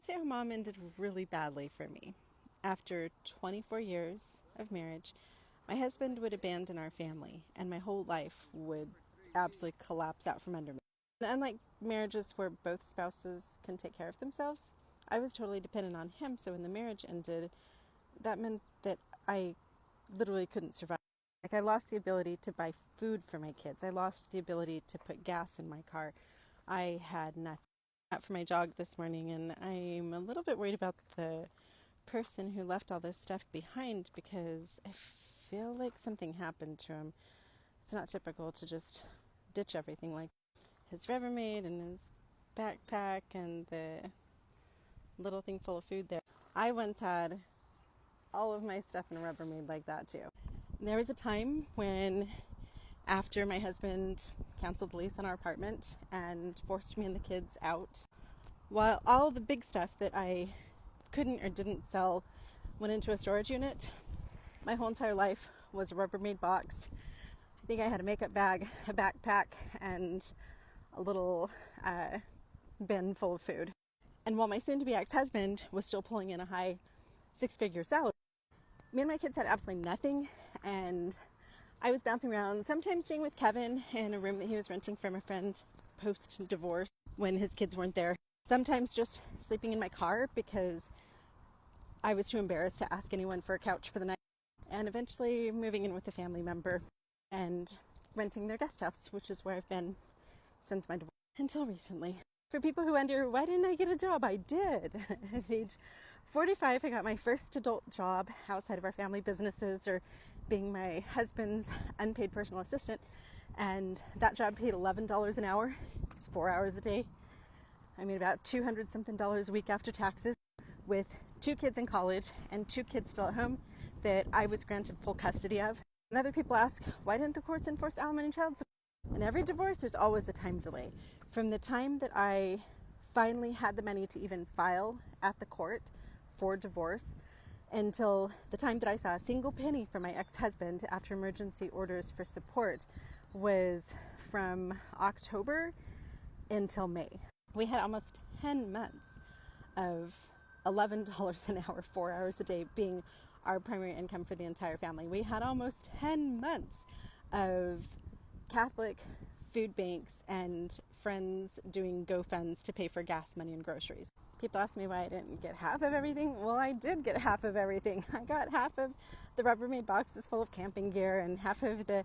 stay-at-home mom ended really badly for me. After 24 years of marriage, my husband would abandon our family, and my whole life would absolutely collapse out from under me. And unlike marriages where both spouses can take care of themselves, I was totally dependent on him, so when the marriage ended, that meant that I literally couldn't survive. Like, I lost the ability to buy food for my kids. I lost the ability to put gas in my car. I had nothing. Out for my jog this morning, and I'm a little bit worried about the person who left all this stuff behind because I feel like something happened to him. It's not typical to just ditch everything, like his Rubbermaid and his backpack and the little thing full of food there. I once had all of my stuff in a Rubbermaid like that too. There was a time when, after my husband canceled the lease on our apartment and forced me and the kids out, while all the big stuff that I couldn't or didn't sell went into a storage unit, my whole entire life was a Rubbermaid box. I think I had a makeup bag, a backpack, and a little bin full of food. And while my soon-to-be ex-husband was still pulling in a high six-figure salary, me and my kids had absolutely nothing, and I was bouncing around, sometimes staying with Kevin in a room that he was renting from a friend post-divorce when his kids weren't there. Sometimes just sleeping in my car because I was too embarrassed to ask anyone for a couch for the night. And eventually moving in with a family member and renting their guest house, which is where I've been since my divorce until recently. For people who wonder, why didn't I get a job? I did. At age 45, I got my first adult job outside of our family businesses or being my husband's unpaid personal assistant. And that job paid $11 an hour. It was 4 hours a day. I made about $200 something a week after taxes, with 2 kids in college and 2 kids still at home that I was granted full custody of. And other people ask, why didn't the courts enforce alimony and child support? In every divorce, there's always a time delay. From the time that I finally had the money to even file at the court for divorce until the time that I saw a single penny from my ex-husband after emergency orders for support was from October until May. We had almost 10 months of $11 an hour, 4 hours a day being our primary income for the entire family. We had almost 10 months of Catholic food banks and friends doing GoFunds to pay for gas money and groceries. People ask me why I didn't get half of everything. Well, I did get half of everything. I got half of the Rubbermaid boxes full of camping gear and half of the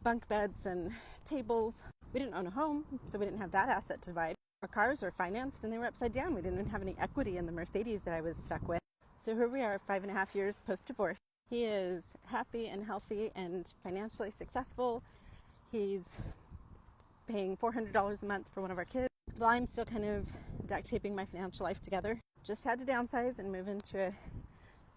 bunk beds and tables. We didn't own a home, so we didn't have that asset to divide. Our cars were financed and they were upside down. We didn't even have any equity in the Mercedes that I was stuck with. So here we are 5.5 years post-divorce. He is happy and healthy and financially successful. He's paying $400 a month for one of our kids. Well, I'm still kind of duct taping my financial life together. Just had to downsize and move into a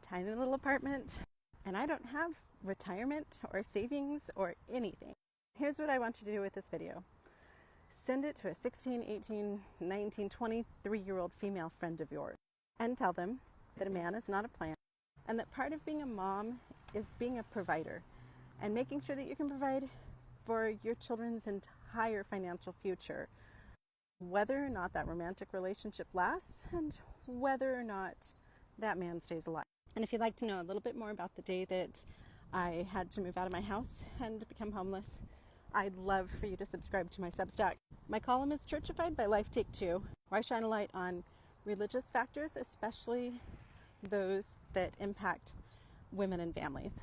tiny little apartment. And I don't have retirement or savings or anything. Here's what I want you to do with this video. Send it to a 16, 18, 19, 23-year-old female friend of yours and tell them that a man is not a plan and that part of being a mom is being a provider and making sure that you can provide for your children's entire financial future, whether or not that romantic relationship lasts and whether or not that man stays alive. And if you'd like to know a little bit more about the day that I had to move out of my house and become homeless, I'd love for you to subscribe to my Substack. My column is Churchified by Life Take Two, where I shine a light on religious factors, especially those that impact women and families.